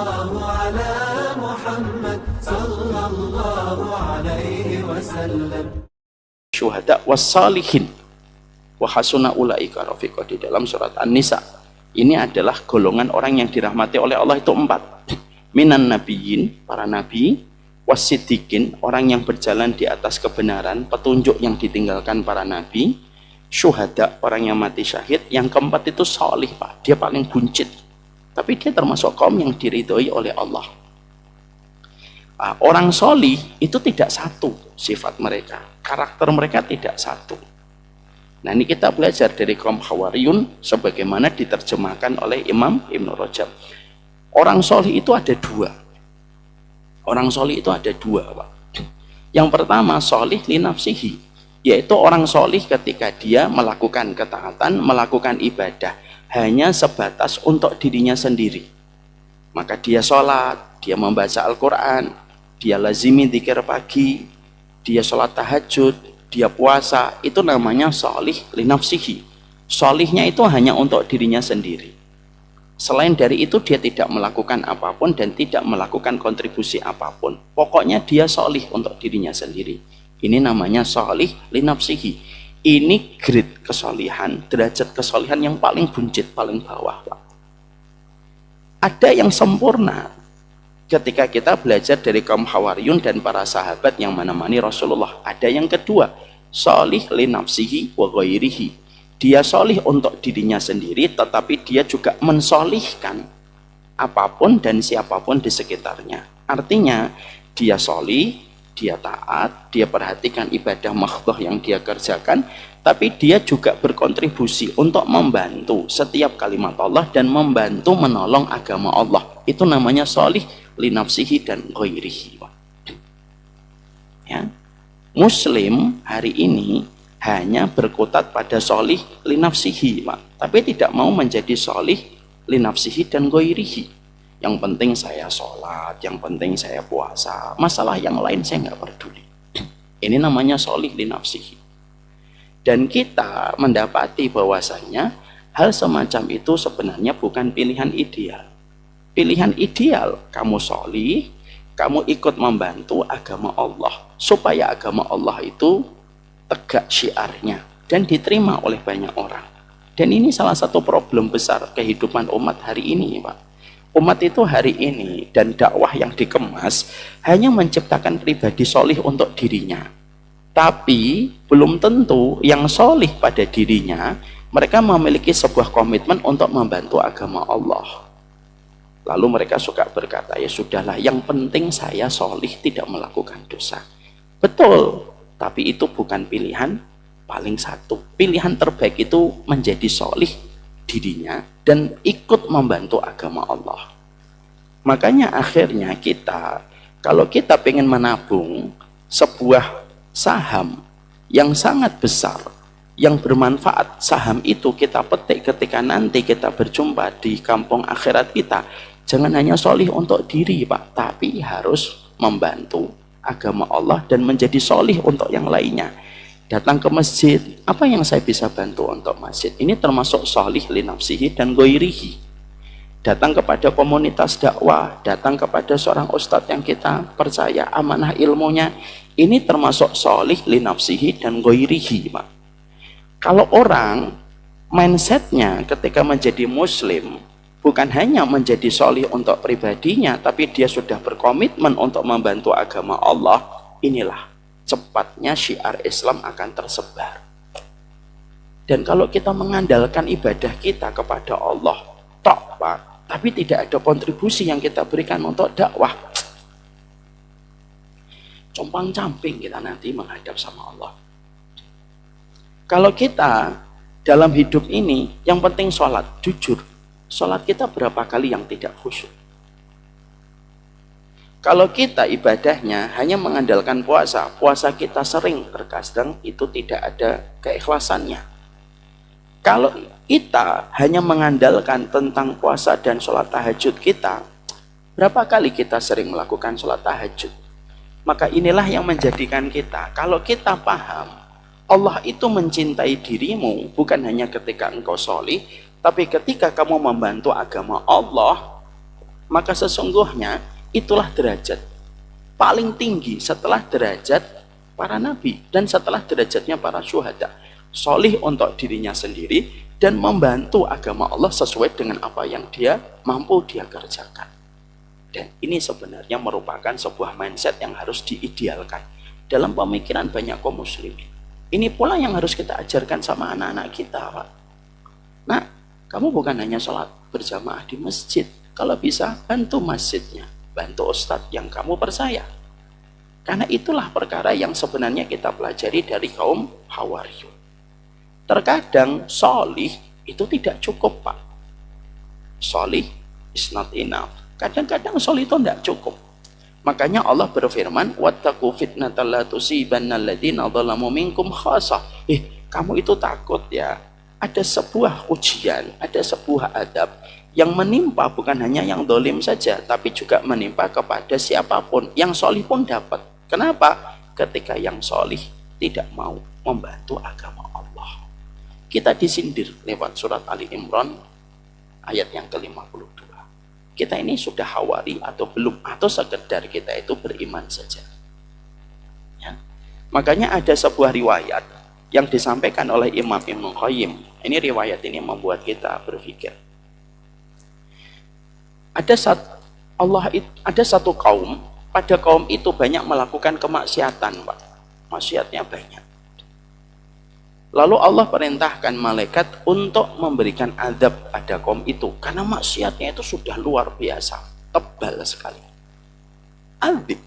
Sallallahu ala Muhammad sallallahu alaihi wasallam. Syuhada wassalihin wa hasuna ulaika rafiqa di dalam surat An-Nisa. Ini adalah golongan orang yang dirahmati oleh Allah itu 4. Minan nabiyyin, para nabi, wasiddiqin, orang yang berjalan di atas kebenaran, petunjuk yang ditinggalkan para nabi, syuhada, orang yang mati syahid. Yang keempat itu salih, Pak. Dia paling buncit. Tapi dia termasuk kaum yang diridhoi oleh Allah. Orang solih itu tidak satu sifat mereka, karakter mereka tidak satu. Nah, ini kita belajar dari kaum Hawariyun sebagaimana diterjemahkan oleh Imam Ibn Rajab. Orang solih itu ada 2. Orang solih itu ada 2, Pak. Yang pertama, solih li nafsihi, yaitu orang solih ketika dia melakukan ketaatan, melakukan ibadah hanya sebatas untuk dirinya sendiri. Maka dia sholat, dia membaca Al-Quran, dia lazimi dzikir pagi, dia sholat tahajud, dia puasa, itu namanya solih li nafsihi. Solihnya itu hanya untuk dirinya sendiri. Selain dari itu dia tidak melakukan apapun dan tidak melakukan kontribusi apapun. Pokoknya dia solih untuk dirinya sendiri. Ini namanya solih li nafsihi. Ini grade kesolihan, derajat kesolihan yang paling buncit, paling bawah, Pak. Ada yang sempurna ketika kita belajar dari kaum Hawariyun dan para sahabat yang menemani Rasulullah. Ada yang kedua, solih li nafsihi wa ghairihi. Dia solih untuk dirinya sendiri, tetapi dia juga mensolihkan apapun dan siapapun di sekitarnya. Artinya dia solih, dia taat, dia perhatikan ibadah mahdhah yang dia kerjakan, tapi dia juga berkontribusi untuk membantu setiap kalimat Allah dan membantu menolong agama Allah. Itu namanya solih li nafsihi dan ghairihi. Ya. Muslim hari ini hanya berkutat pada solih li nafsihi, Pak. Tapi tidak mau menjadi solih li nafsihi dan ghairihi. Yang penting saya sholat, yang penting saya puasa, masalah yang lain saya nggak peduli. Ini namanya solih li nafsihi. Dan kita mendapati bahwasanya hal semacam itu sebenarnya bukan pilihan ideal. Pilihan ideal, kamu solih, kamu ikut membantu agama Allah, supaya agama Allah itu tegak syiarnya dan diterima oleh banyak orang. Dan ini salah satu problem besar kehidupan umat hari ini, Pak. Umat itu hari ini dan dakwah yang dikemas hanya menciptakan pribadi solih untuk dirinya. Tapi belum tentu yang solih pada dirinya mereka memiliki sebuah komitmen untuk membantu agama Allah. Lalu mereka suka berkata, ya sudahlah, yang penting saya solih tidak melakukan dosa. Betul, tapi itu bukan pilihan paling satu. Pilihan terbaik itu menjadi solih dirinya dan ikut membantu agama Allah. Makanya akhirnya kita, kalau kita pengen menabung sebuah saham yang sangat besar, yang bermanfaat, saham itu kita petik ketika nanti kita berjumpa di kampung akhirat kita. Jangan hanya solih untuk diri, Pak, tapi harus membantu agama Allah dan menjadi solih untuk yang lainnya. Datang ke masjid, apa yang saya bisa bantu untuk masjid? Ini termasuk solih li nafsihi dan ghairihi. Datang kepada komunitas dakwah, datang kepada seorang ustadz yang kita percaya amanah ilmunya, ini termasuk solih li nafsihi dan ghairihi, Pak. Kalau orang mindsetnya ketika menjadi muslim bukan hanya menjadi solih untuk pribadinya, tapi dia sudah berkomitmen untuk membantu agama Allah, inilah cepatnya syiar Islam akan tersebar. Dan kalau kita mengandalkan ibadah kita kepada Allah tok, Pak, tapi tidak ada kontribusi yang kita berikan untuk dakwah, compang-camping kita nanti menghadap sama Allah. Kalau kita dalam hidup ini yang penting sholat, jujur, sholat kita berapa kali yang tidak khusyuk? Kalau kita ibadahnya hanya mengandalkan puasa, puasa kita sering terkadang itu tidak ada keikhlasannya. Kalau kita hanya mengandalkan tentang puasa dan sholat tahajud kita, berapa kali kita sering melakukan sholat tahajud? Maka inilah yang menjadikan kita, kalau kita paham Allah itu mencintai dirimu bukan hanya ketika engkau sholih, tapi ketika kamu membantu agama Allah, maka sesungguhnya itulah derajat paling tinggi setelah derajat para nabi dan setelah derajatnya para syuhada. Solih untuk dirinya sendiri dan membantu agama Allah sesuai dengan apa yang dia mampu dia kerjakan. Dan ini sebenarnya merupakan sebuah mindset yang harus diidealkan dalam pemikiran banyak kaum muslimin. Ini pula yang harus kita ajarkan sama anak-anak kita, Pak. Nah, kamu bukan hanya sholat berjamaah di masjid. Kalau bisa, bantu masjidnya, bantu ustadz yang kamu percaya. Karena itulah perkara yang sebenarnya kita pelajari dari kaum Hawariyun. Terkadang solih itu tidak cukup, Pak. Solih is not enough. Kadang-kadang solih itu tidak cukup. Makanya Allah berfirman, wattaqu fitnatal la tusibanna alladziina dzalamu minkum khassah. Kamu itu takut ya. Ada sebuah ujian, ada sebuah adab yang menimpa bukan hanya yang dolim saja, tapi juga menimpa kepada siapapun. Yang solih pun dapat. Kenapa? Ketika yang solih tidak mau membantu agama Allah. Kita disindir lewat surat Ali Imran ayat yang ke-52. Kita ini sudah hawari atau belum, atau sekedar kita itu beriman saja. Ya. Makanya ada sebuah riwayat yang disampaikan oleh Imam Ibnu Qayyim. Ini riwayat ini membuat kita berpikir. Ada satu kaum, pada kaum itu banyak melakukan kemaksiatan, Pak. Maksiatnya banyak. Lalu Allah perintahkan malaikat untuk memberikan azab pada kaum itu. Karena maksiatnya itu sudah luar biasa. Tebal sekali. Azab.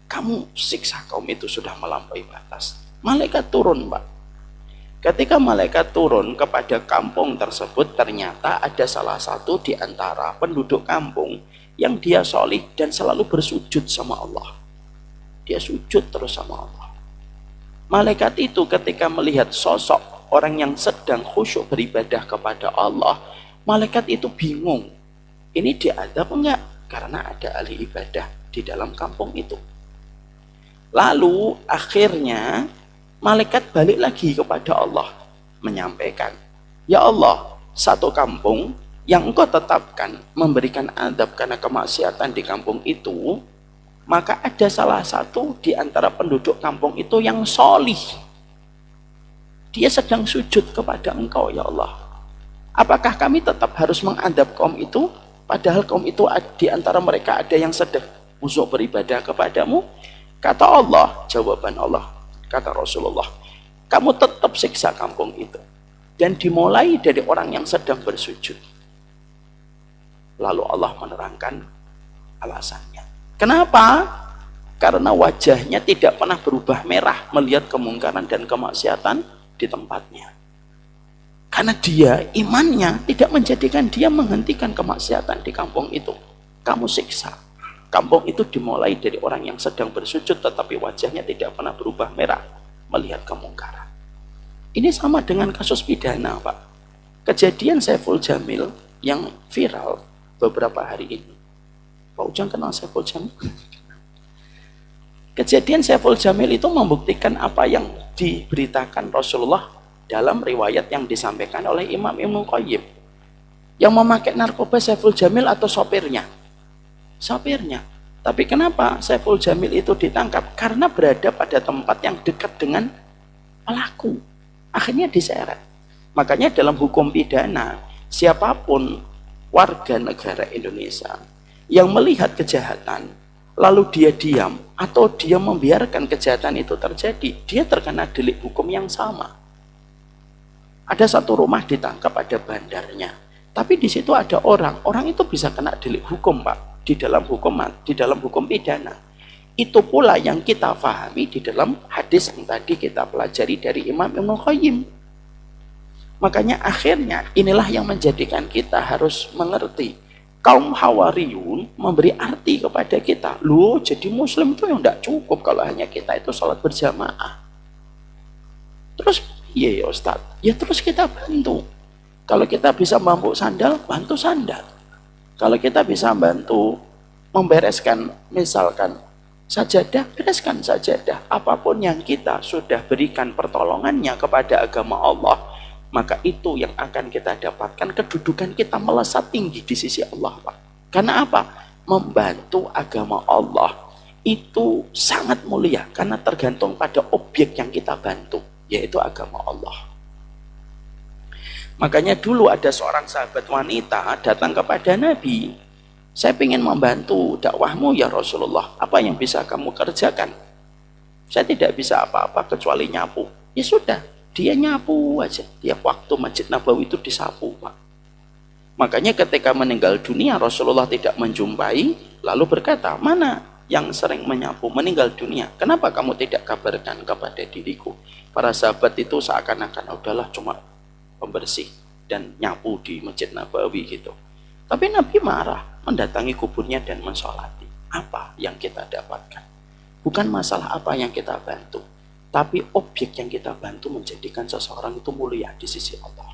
Kamu siksa kaum itu sudah melampaui batas. Malaikat turun, Pak. Ketika malaikat turun kepada kampung tersebut, ternyata ada salah satu di antara penduduk kampung yang dia solih dan selalu bersujud sama Allah. Dia sujud terus sama Allah. Malaikat itu ketika melihat sosok orang yang sedang khusyuk beribadah kepada Allah, malaikat itu bingung. Ini diadab enggak? Karena ada ahli ibadah di dalam kampung itu. Lalu akhirnya malaikat balik lagi kepada Allah, menyampaikan, ya Allah, satu kampung yang engkau tetapkan memberikan adab karena kemaksiatan di kampung itu, maka ada salah satu di antara penduduk kampung itu yang solih. Dia sedang sujud kepada engkau, ya Allah. Apakah kami tetap harus mengadab kaum itu? Padahal kaum itu di antara mereka ada yang sedang khusyuk beribadah kepadamu. Kata Allah, jawaban Allah, kata Rasulullah, kamu tetap siksa kampung itu. Dan dimulai dari orang yang sedang bersujud. Lalu Allah menerangkan alasannya. Kenapa? Karena wajahnya tidak pernah berubah merah melihat kemungkaran dan kemaksiatan di tempatnya. Karena dia, imannya tidak menjadikan dia menghentikan kemaksiatan di kampung itu. Kamu siksa. Kampung itu dimulai dari orang yang sedang bersujud tetapi wajahnya tidak pernah berubah merah melihat kemungkaran. Ini sama dengan kasus pidana, Pak. Kejadian Saiful Jamil yang viral beberapa hari ini. Pak Ujang kenal Saiful Jamil? Kejadian Saiful Jamil itu membuktikan apa yang diberitakan Rasulullah dalam riwayat yang disampaikan oleh Imam Ibnu Qayyim. Yang memakai narkoba Saiful Jamil atau sopirnya? Sopirnya. Tapi kenapa Saiful Jamil itu ditangkap? Karena berada pada tempat yang dekat dengan pelaku. Akhirnya diseret. Makanya dalam hukum pidana, siapapun warga negara Indonesia yang melihat kejahatan, lalu dia diam atau dia membiarkan kejahatan itu terjadi, dia terkena delik hukum yang sama. Ada satu rumah ditangkap, ada bandarnya, tapi di situ ada orang itu bisa kena delik hukum, Pak, di dalam hukum pidana. Itu pula yang kita pahami di dalam hadis yang tadi kita pelajari dari Imam Ibnu Qayyim. Makanya akhirnya inilah yang menjadikan kita harus mengerti. Kaum Hawariyun memberi arti kepada kita. Loh, jadi muslim itu yang tidak cukup kalau hanya kita itu sholat berjamaah. Terus, iya ya Ustaz. Ya terus kita bantu. Kalau kita bisa mampu sandal, bantu sandal. Kalau kita bisa bantu membereskan, misalkan sajadah, bereskan sajadah. Apapun yang kita sudah berikan pertolongannya kepada agama Allah, maka itu yang akan kita dapatkan, kedudukan kita melesat tinggi di sisi Allah, Pak. Karena apa? membantu agama Allah itu sangat mulia karena tergantung pada objek yang kita bantu, yaitu agama Allah. Makanya dulu ada seorang sahabat wanita datang kepada Nabi, saya ingin membantu dakwahmu ya Rasulullah, apa yang bisa kamu kerjakan? Saya tidak bisa apa-apa kecuali nyapu. Ya sudah, dia nyapu aja, tiap waktu Masjid Nabawi itu disapu, Pak. Makanya ketika meninggal dunia Rasulullah tidak menjumpai, lalu berkata, mana yang sering menyapu meninggal dunia? Kenapa kamu tidak kabarkan kepada diriku? Para sahabat itu seakan-akan udahlah cuma pembersih dan nyapu di Masjid Nabawi gitu. Tapi Nabi marah, mendatangi kuburnya dan mensolati. Apa yang kita dapatkan? Bukan masalah apa yang kita bantu, tapi objek yang kita bantu menjadikan seseorang itu mulia di sisi Allah.